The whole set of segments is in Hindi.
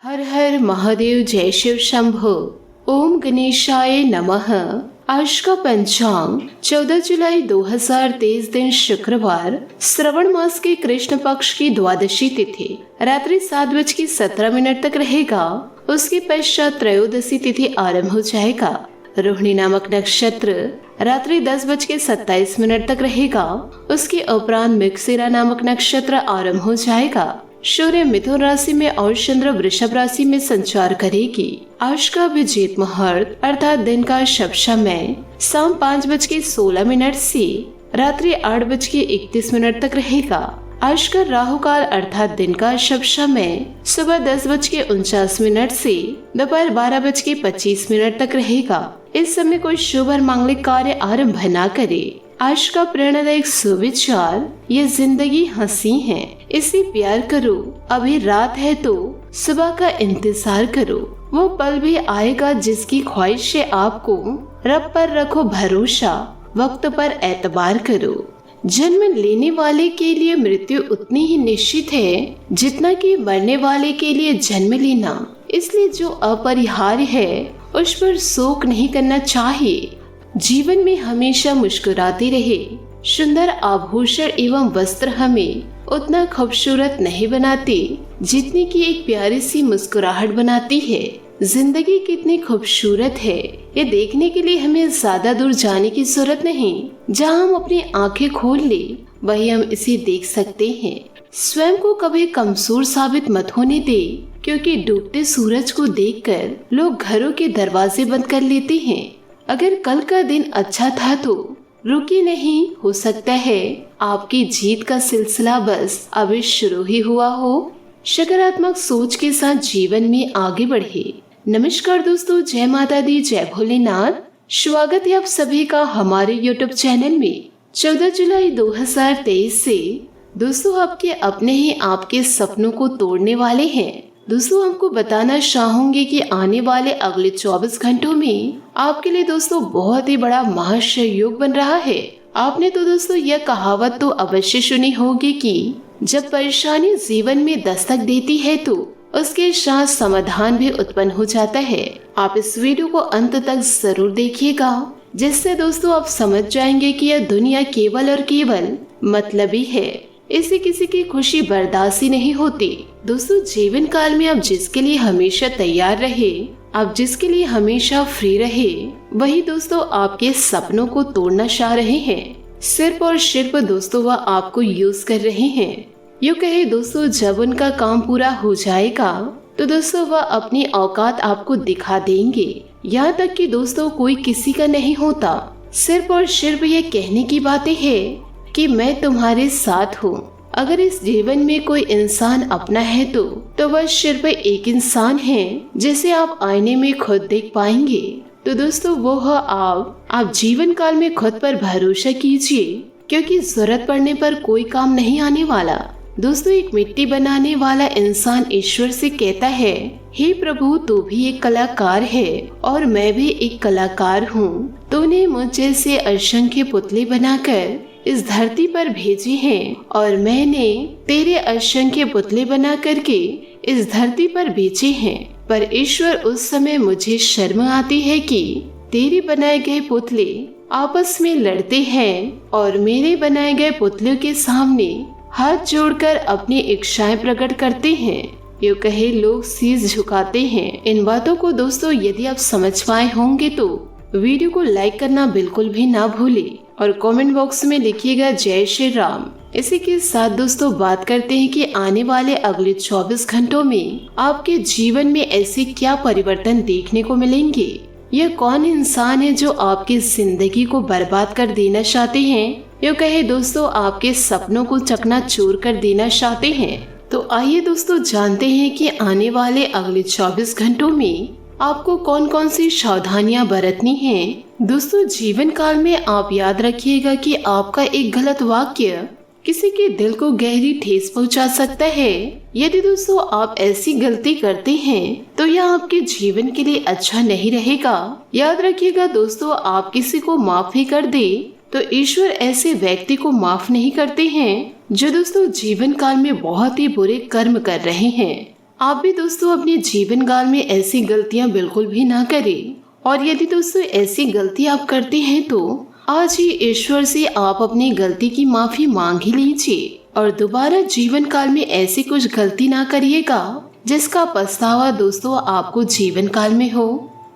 हर हर महादेव, जय शिव शंभो। ओम गणेशाय नमः। आज का पंचांग 14 जुलाई 2023 दिन शुक्रवार, श्रवण मास के कृष्ण पक्ष की द्वादशी तिथि रात्रि 7:17 तक रहेगा। उसके पश्चात त्रयोदशी तिथि आरंभ हो जाएगा। रोहिणी नामक नक्षत्र रात्रि 10:27 तक रहेगा। उसके उपरांत मृगशिरा नामक नक्षत्र आरंभ हो जाएगा। सूर्य मिथुन राशि में और चंद्र वृषभ राशि में संचार करेगी। आज का अभिजीत मुहूर्त अर्थात दिन का शुभ समय शाम 5:16 से रात्रि 8:31 तक रहेगा। आज का राहु काल अर्थात दिन का शुभ समय सुबह 10:49 से दोपहर 12:25 तक रहेगा। इस समय कोई शुभ और मांगलिक कार्य आरंभ न करे। आज का प्रेरणादायक सुविचार, ये जिंदगी हंसी है, इसे प्यार करो, अभी रात है तो सुबह का इंतजार करो, वो पल भी आएगा जिसकी ख्वाहिश है आपको। रब पर रखो भरोसा, वक्त पर एतबार करो। जन्म लेने वाले के लिए मृत्यु उतनी ही निश्चित है जितना कि मरने वाले के लिए जन्म लेना। इसलिए जो अपरिहार्य है उस पर शोक नहीं करना चाहिए। जीवन में हमेशा मुस्कुराते रहे। सुंदर आभूषण एवं वस्त्र हमें उतना खूबसूरत नहीं बनाते जितनी कि एक प्यारी सी मुस्कुराहट बनाती है। जिंदगी कितनी खूबसूरत है, ये देखने के लिए हमें ज्यादा दूर जाने की जरूरत नहीं। जहाँ हम अपनी आंखें खोल ले वही हम इसे देख सकते हैं। स्वयं को कभी कमजोर साबित मत होने दे, क्योंकि डूबते सूरज को देखकर लोग घरों के दरवाजे बंद कर लेते हैं। अगर कल का दिन अच्छा था तो रुकी नहीं, हो सकता है आपकी जीत का सिलसिला बस अभी शुरू ही हुआ हो। सकारात्मक सोच के साथ जीवन में आगे बढ़े। नमस्कार दोस्तों, जय माता दी, जय भोलेनाथ। स्वागत है आप सभी का हमारे YouTube चैनल में। 14 जुलाई 2023 से दोस्तों आपके अपने ही आपके सपनों को तोड़ने वाले हैं। दोस्तों हमको बताना चाहूंगी कि आने वाले अगले 24 घंटों में आपके लिए दोस्तों बहुत ही बड़ा महासंयोग बन रहा है। आपने तो दोस्तों यह कहावत तो अवश्य सुनी होगी कि जब परेशानी जीवन में दस्तक देती है तो उसके साथ समाधान भी उत्पन्न हो जाता है। आप इस वीडियो को अंत तक जरूर देखिएगा, जिससे दोस्तों आप समझ जाएंगे कि यह दुनिया केवल और केवल मतलबी है। इसे किसी की खुशी बर्दाश्त ही नहीं होती। दोस्तों जीवन काल में आप जिसके लिए हमेशा तैयार रहे, आप जिसके लिए हमेशा फ्री रहे, वही दोस्तों आपके सपनों को तोड़ना चाह रहे हैं। सिर्फ और सिर्फ दोस्तों वह आपको यूज कर रहे हैं। यूँ कहे दोस्तों जब उनका काम पूरा हो जाएगा तो दोस्तों वह अपनी औकात आपको दिखा देंगे। यहाँ तक कि दोस्तों कोई किसी का नहीं होता। सिर्फ और सिर्फ ये कहने की बातें हैं कि मैं तुम्हारे साथ हूँ। अगर इस जीवन में कोई इंसान अपना है तो वह सिर्फ एक इंसान है जिसे आप आईने में खुद देख पाएंगे। तो दोस्तों वो है आप जीवन काल में खुद पर भरोसा कीजिए, क्योंकि जरूरत पड़ने पर कोई काम नहीं आने वाला। दोस्तों एक मिट्टी बनाने वाला इंसान ईश्वर से कहता है, हे प्रभु तू भी एक कलाकार है और मैं भी एक कलाकार हूँ। तूने मुझे से असंख्य पुतले बनाकर इस धरती पर भेजे हैं और मैंने तेरे असंख्य पुतले बना करके इस धरती पर बेचे हैं। पर ईश्वर उस समय मुझे शर्म आती है कि तेरे बनाए गए पुतले आपस में लड़ते हैं और मेरे बनाए गए पुतलों के सामने हाथ जोड़कर अपनी इच्छाएं प्रकट करते हैं। यूँ कहे लोग शीश झुकाते हैं। इन बातों को दोस्तों यदि आप समझ पाए होंगे तो वीडियो को लाइक करना बिल्कुल भी ना भूले और कमेंट बॉक्स में लिखिएगा जय श्री राम। इसी के साथ दोस्तों बात करते हैं कि आने वाले अगले 24 घंटों में आपके जीवन में ऐसे क्या परिवर्तन देखने को मिलेंगे। यह कौन इंसान है जो आपकी जिंदगी को बर्बाद कर देना चाहते हैं, यूँ कहे दोस्तों आपके सपनों को चकनाचूर कर देना चाहते हैं। तो आइए दोस्तों जानते हैं कि आने वाले अगले 24 घंटों में आपको कौन कौन सी सावधानियां बरतनी हैं। दोस्तों जीवन काल में आप याद रखिएगा कि आपका एक गलत वाक्य किसी के दिल को गहरी ठेस पहुंचा सकता है। यदि दोस्तों आप ऐसी गलती करते हैं तो यह आपके जीवन के लिए अच्छा नहीं रहेगा। याद रखिएगा दोस्तों आप किसी को माफ ही कर दे तो ईश्वर ऐसे व्यक्ति को माफ नहीं करते हैं जो दोस्तों जीवन काल में बहुत ही बुरे कर्म कर रहे हैं। आप भी दोस्तों अपने जीवन काल में ऐसी गलतियां बिल्कुल भी ना करें। और यदि दोस्तों ऐसी गलती आप करते हैं तो आज ही ईश्वर से आप अपनी गलती की माफी मांग ही लीजिए और दोबारा जीवन काल में ऐसी कुछ गलती ना करिएगा जिसका पछतावा दोस्तों आपको जीवन काल में हो।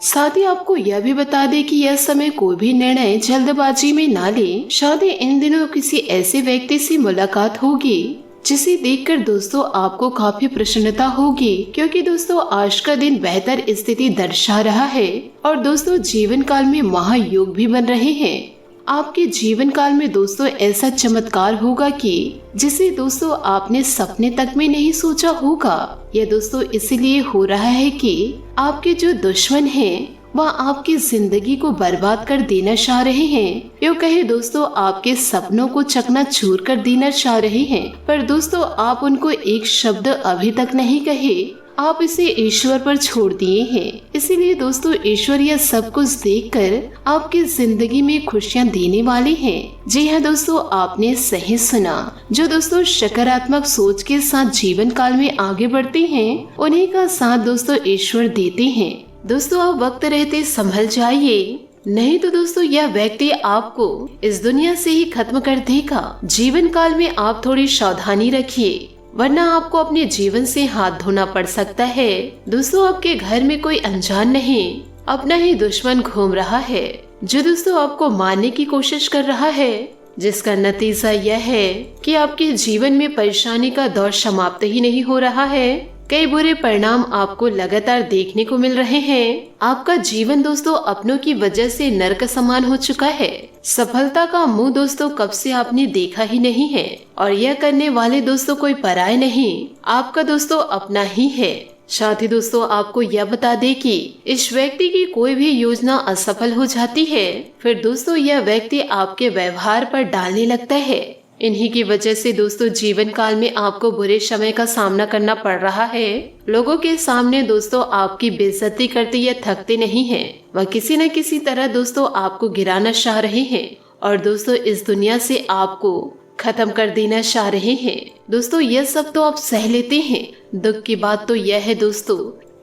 साथ ही आपको यह भी बता दें कि यह समय कोई भी निर्णय जल्दबाजी में ना ले। शायद इन दिनों किसी ऐसे व्यक्ति से मुलाकात होगी जिसे देखकर दोस्तों आपको काफी प्रसन्नता होगी, क्योंकि दोस्तों आज का दिन बेहतर स्थिति दर्शा रहा है और दोस्तों जीवन काल में महायोग भी बन रहे हैं। आपके जीवन काल में दोस्तों ऐसा चमत्कार होगा कि जिसे दोस्तों आपने सपने तक में नहीं सोचा होगा। यह दोस्तों इसलिए हो रहा है कि आपके जो दुश्मन हैं वह आपकी जिंदगी को बर्बाद कर देना चाह रहे हैं। यूँ कहे दोस्तों आपके सपनों को चकनाचूर कर देना चाह रहे हैं, पर दोस्तों आप उनको एक शब्द अभी तक नहीं कहे। आप इसे ईश्वर पर छोड़ दिए हैं। इसीलिए दोस्तों ईश्वर यह सब कुछ देखकर आपकी जिंदगी में खुशियां देने वाले हैं। जी हाँ दोस्तों, आपने सही सुना। जो दोस्तों सकारात्मक सोच के साथ जीवन काल में आगे बढ़ते हैं उन्हीं का साथ दोस्तों ईश्वर देते हैं। दोस्तों आप वक्त रहते संभल जाइए, नहीं तो दोस्तों यह व्यक्ति आपको इस दुनिया से ही खत्म कर देगा। जीवन काल में आप थोड़ी सावधानी रखिए, वरना आपको अपने जीवन से हाथ धोना पड़ सकता है। दोस्तों आपके घर में कोई अनजान नहीं, अपना ही दुश्मन घूम रहा है जो दोस्तों आपको मारने की कोशिश कर रहा है, जिसका नतीजा यह है कि आपके जीवन में परेशानी का दौर समाप्त ही नहीं हो रहा है। कई बुरे परिणाम आपको लगातार देखने को मिल रहे हैं। आपका जीवन दोस्तों अपनों की वजह से नरक समान हो चुका है। सफलता का मुंह दोस्तों कब से आपने देखा ही नहीं है, और यह करने वाले दोस्तों कोई पराये नहीं, आपका दोस्तों अपना ही है। साथ ही दोस्तों आपको यह बता दे कि इस व्यक्ति की कोई भी योजना असफल हो जाती है, फिर दोस्तों यह व्यक्ति आपके व्यवहार पर डालने लगता है। इन्हीं की वजह से दोस्तों जीवन काल में आपको बुरे समय का सामना करना पड़ रहा है। लोगों के सामने दोस्तों आपकी बेइज्जती करते या थकते नहीं हैं, वह किसी न किसी तरह दोस्तों आपको गिराना चाह रहे हैं और दोस्तों इस दुनिया से आपको खत्म कर देना चाह रहे हैं। दोस्तों यह सब तो आप सह लेते हैं। दुख की बात तो यह है दोस्तों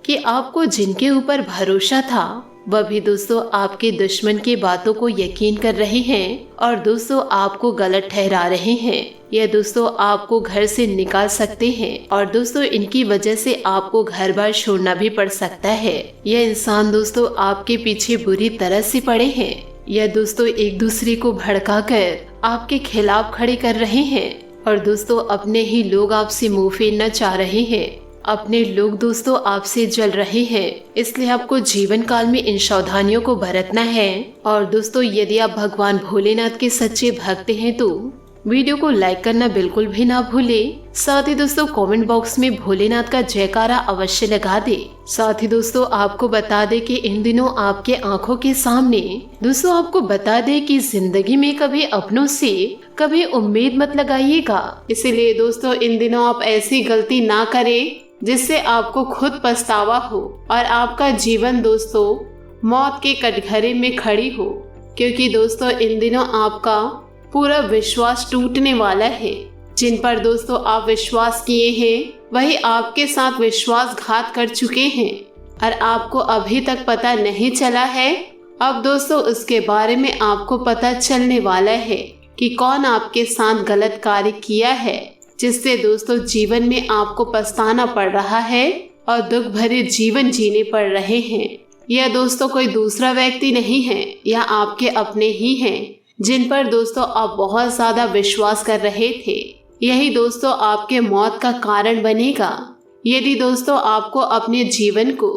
कि आपको जिनके ऊपर भरोसा था वह भी दोस्तों आपके दुश्मन की बातों को यकीन कर रहे हैं और दोस्तों आपको गलत ठहरा रहे हैं। यह दोस्तों आपको घर से निकाल सकते हैं और दोस्तों इनकी वजह से आपको घर बार छोड़ना भी पड़ सकता है। यह इंसान दोस्तों आपके पीछे बुरी तरह से पड़े हैं। यह दोस्तों एक दूसरे को भड़काकर आपके खिलाफ खड़े कर रहे हैं और दोस्तों अपने ही लोग आपसे मुंह फेरना चाह रहे हैं। अपने लोग दोस्तों आपसे जल रहे हैं, इसलिए आपको जीवन काल में इन सावधानियों को बरतना है। और दोस्तों यदि आप भगवान भोलेनाथ के सच्चे भक्त हैं तो वीडियो को लाइक करना बिल्कुल भी ना भूलें। साथ ही दोस्तों कमेंट बॉक्स में भोलेनाथ का जयकारा अवश्य लगा दे। साथ ही दोस्तों आपको बता दे कि इन दिनों आपके आंखों के सामने दोस्तों आपको बता दे कि जिंदगी में कभी अपनों से कभी उम्मीद मत लगाइएगा। इसीलिए दोस्तों इन दिनों आप ऐसी गलती ना करें जिससे आपको खुद पछतावा हो और आपका जीवन दोस्तों मौत के कटघरे में खड़ी हो, क्योंकि दोस्तों इन दिनों आपका पूरा विश्वास टूटने वाला है। जिन पर दोस्तों आप विश्वास किए हैं वही आपके साथ विश्वासघात कर चुके हैं और आपको अभी तक पता नहीं चला है। अब दोस्तों उसके बारे में आपको पता चलने वाला है कि कौन आपके साथ गलत कार्य किया है, जिससे दोस्तों जीवन में आपको पछताना पड़ रहा है और दुख भरे जीवन जीने पड़ रहे हैं। यह दोस्तों कोई दूसरा व्यक्ति नहीं है, यह आपके अपने ही हैं, जिन पर दोस्तों आप बहुत ज्यादा विश्वास कर रहे थे। यही दोस्तों आपके मौत का कारण बनेगा। यदि दोस्तों आपको अपने जीवन को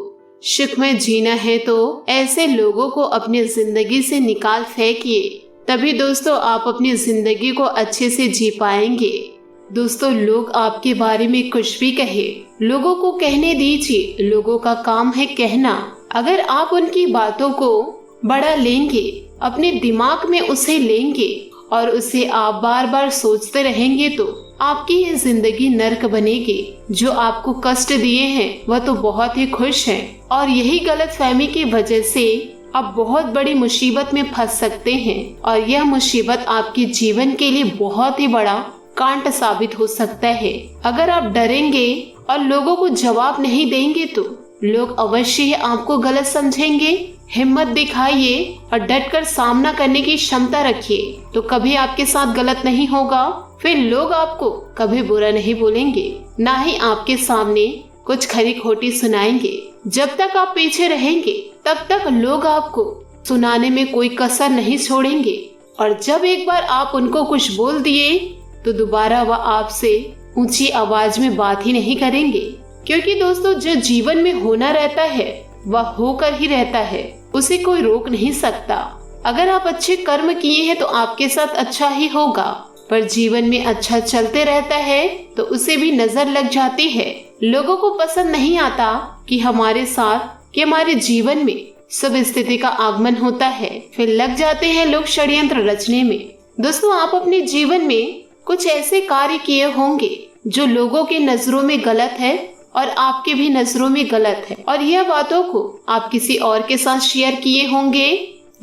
सुख में जीना है तो ऐसे लोगों को अपनी जिंदगी से निकाल फेंकिए, तभी दोस्तों आप अपनी जिंदगी को अच्छे से जी पाएंगे। दोस्तों लोग आपके बारे में कुछ भी कहे, लोगों को कहने दीजिए, लोगों का काम है कहना। अगर आप उनकी बातों को बड़ा लेंगे, अपने दिमाग में उसे लेंगे और उसे आप बार बार सोचते रहेंगे तो आपकी ये जिंदगी नर्क बनेगी। जो आपको कष्ट दिए हैं वह तो बहुत ही खुश हैं और यही गलतफहमी की वजह से आप बहुत बड़ी मुसीबत में फंस सकते हैं और यह मुसीबत आपके जीवन के लिए बहुत ही बड़ा कांट साबित हो सकता है। अगर आप डरेंगे और लोगों को जवाब नहीं देंगे तो लोग अवश्य ही आपको गलत समझेंगे। हिम्मत दिखाइए और डटकर सामना करने की क्षमता रखिए, तो कभी आपके साथ गलत नहीं होगा। फिर लोग आपको कभी बुरा नहीं बोलेंगे, ना ही आपके सामने कुछ खरी खोटी सुनाएंगे। जब तक आप पीछे रहेंगे तब तक लोग आपको सुनाने में कोई कसर नहीं छोड़ेंगे, और जब एक बार आप उनको कुछ बोल दिए तो दोबारा वह आपसे ऊंची आवाज में बात ही नहीं करेंगे। क्योंकि दोस्तों, जो जीवन में होना रहता है वह होकर ही रहता है, उसे कोई रोक नहीं सकता। अगर आप अच्छे कर्म किए हैं तो आपके साथ अच्छा ही होगा, पर जीवन में अच्छा चलते रहता है तो उसे भी नजर लग जाती है। लोगों को पसंद नहीं आता कि हमारे हमारे जीवन में सब स्थिति का आगमन होता है, फिर लग जाते हैं लोग षड्यंत्र रचने में। दोस्तों, आप अपने जीवन में कुछ ऐसे कार्य किए होंगे जो लोगों के नजरों में गलत है और आपके भी नजरों में गलत है, और यह बातों को आप किसी और के साथ शेयर किए होंगे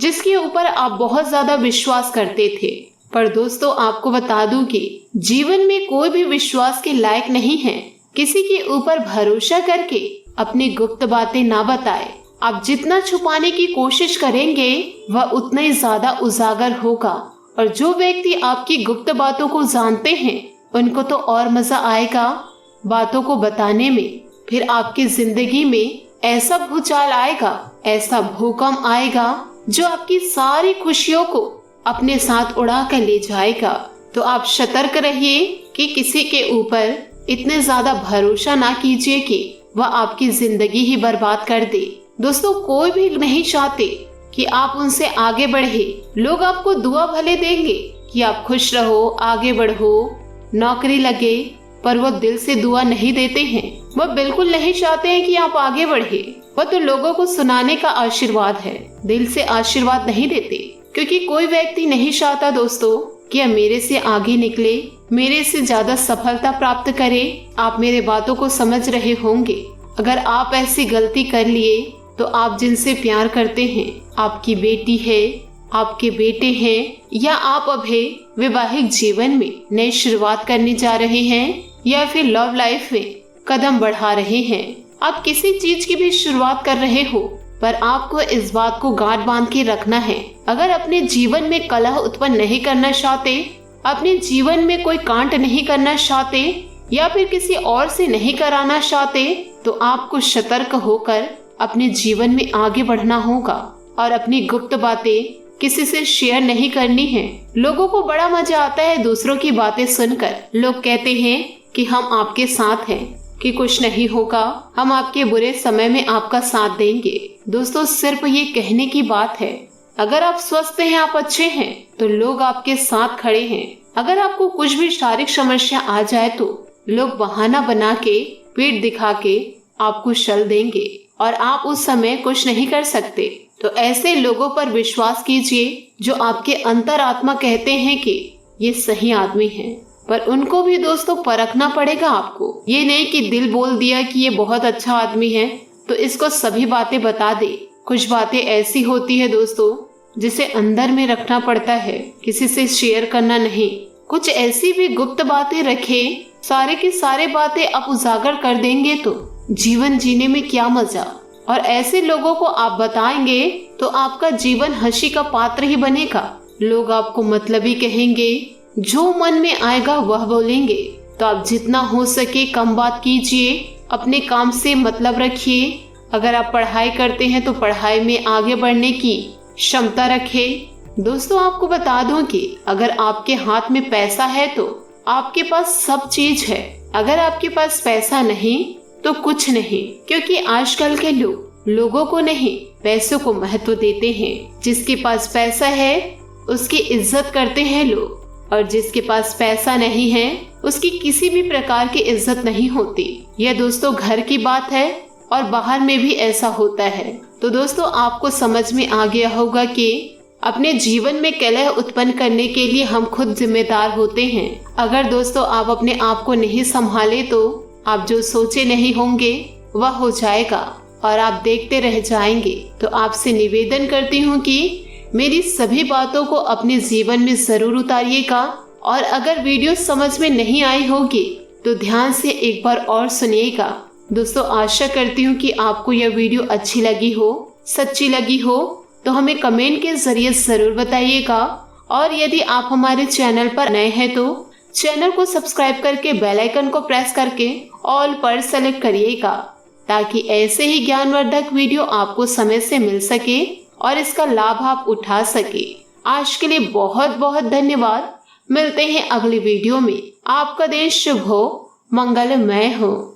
जिसके ऊपर आप बहुत ज्यादा विश्वास करते थे। पर दोस्तों, आपको बता दूं कि जीवन में कोई भी विश्वास के लायक नहीं है। किसी के ऊपर भरोसा करके अपनी गुप्त बातें ना बताए। आप जितना छुपाने की कोशिश करेंगे वह उतना ही ज्यादा उजागर होगा, और जो व्यक्ति आपकी गुप्त बातों को जानते हैं उनको तो और मजा आएगा बातों को बताने में। फिर आपकी जिंदगी में ऐसा भूचाल आएगा, ऐसा भूकंप आएगा जो आपकी सारी खुशियों को अपने साथ उड़ा कर ले जाएगा। तो आप सतर्क रहिए कि किसी के ऊपर इतने ज्यादा भरोसा ना कीजिए कि वह आपकी जिंदगी ही बर्बाद कर दे। दोस्तों, कोई भी नहीं चाहते कि आप उनसे आगे बढ़े। लोग आपको दुआ भले देंगे कि आप खुश रहो, आगे बढ़ो, नौकरी लगे, पर वो दिल से दुआ नहीं देते हैं। वो बिल्कुल नहीं चाहते हैं कि आप आगे बढ़े। वो तो लोगों को सुनाने का आशीर्वाद है, दिल से आशीर्वाद नहीं देते। क्योंकि कोई व्यक्ति नहीं चाहता दोस्तों कि आप मेरे से आगे निकले, मेरे से ज्यादा सफलता प्राप्त करे। आप मेरे बातों को समझ रहे होंगे। अगर आप ऐसी गलती कर लिए तो आप जिनसे प्यार करते हैं, आपकी बेटी है, आपके बेटे हैं, या आप अभी वैवाहिक जीवन में नई शुरुआत करने जा रहे हैं, या फिर लव लाइफ में कदम बढ़ा रहे हैं, आप किसी चीज की भी शुरुआत कर रहे हो, पर आपको इस बात को गांठ बांध के रखना है। अगर अपने जीवन में कलह उत्पन्न नहीं करना चाहते, अपने जीवन में कोई कांट नहीं करना चाहते, या फिर किसी और से नहीं कराना चाहते, तो आपको सतर्क होकर अपने जीवन में आगे बढ़ना होगा और अपनी गुप्त बातें किसी से शेयर नहीं करनी है। लोगों को बड़ा मजा आता है दूसरों की बातें सुनकर। लोग कहते हैं कि हम आपके साथ हैं, कि कुछ नहीं होगा, हम आपके बुरे समय में आपका साथ देंगे। दोस्तों, सिर्फ ये कहने की बात है। अगर आप स्वस्थ हैं, आप अच्छे हैं, तो लोग आपके साथ खड़े हैं। अगर आपको कुछ भी शारीरिक समस्या आ जाए तो लोग बहाना बना के, पीठ दिखा के आपको शल देंगे और आप उस समय कुछ नहीं कर सकते। तो ऐसे लोगों पर विश्वास कीजिए जो आपके अंतरात्मा कहते हैं कि ये सही आदमी है, पर उनको भी दोस्तों परखना पड़ेगा आपको। ये नहीं कि दिल बोल दिया कि ये बहुत अच्छा आदमी है तो इसको सभी बातें बता दे। कुछ बातें ऐसी होती है दोस्तों जिसे अंदर में रखना पड़ता है, किसी से शेयर करना नहीं। कुछ ऐसी भी गुप्त बातें रखे, सारे की सारे बातें आप उजागर कर देंगे तो जीवन जीने में क्या मजा। और ऐसे लोगों को आप बताएंगे तो आपका जीवन हंसी का पात्र ही बनेगा। लोग आपको मतलबी कहेंगे, जो मन में आएगा वह बोलेंगे। तो आप जितना हो सके कम बात कीजिए, अपने काम से मतलब रखिए। अगर आप पढ़ाई करते हैं तो पढ़ाई में आगे बढ़ने की क्षमता रखें। दोस्तों, आपको बता दूं कि अगर आपके हाथ में पैसा है तो आपके पास सब चीज है, अगर आपके पास पैसा नहीं तो कुछ नहीं। क्योंकि आजकल के लोग लोगों को नहीं पैसों को महत्व देते हैं। जिसके पास पैसा है उसकी इज्जत करते हैं लोग, और जिसके पास पैसा नहीं है उसकी किसी भी प्रकार की इज्जत नहीं होती। यह दोस्तों घर की बात है और बाहर में भी ऐसा होता है। तो दोस्तों, आपको समझ में आ गया होगा कि अपने जीवन में कलह उत्पन्न करने के लिए हम खुद जिम्मेदार होते हैं। अगर दोस्तों आप अपने आप को नहीं संभाले तो आप जो सोचे नहीं होंगे वह हो जाएगा और आप देखते रह जाएंगे। तो आपसे निवेदन करती हूँ कि मेरी सभी बातों को अपने जीवन में जरूर उतारिएगा, और अगर वीडियो समझ में नहीं आई होगी तो ध्यान से एक बार और सुनिएगा। दोस्तों, आशा करती हूँ कि आपको यह वीडियो अच्छी लगी हो, सच्ची लगी हो तो हमें कमेंट के जरिए जरूर बताइएगा। और यदि आप हमारे चैनल पर नए हैं तो चैनल को सब्सक्राइब करके बेल आइकन को प्रेस करके ऑल पर सेलेक्ट करिएगा, ताकि ऐसे ही ज्ञानवर्धक वीडियो आपको समय से मिल सके और इसका लाभ आप उठा सके। आज के लिए बहुत बहुत धन्यवाद। मिलते हैं अगली वीडियो में। आपका दिन शुभ हो, मंगलमय हो।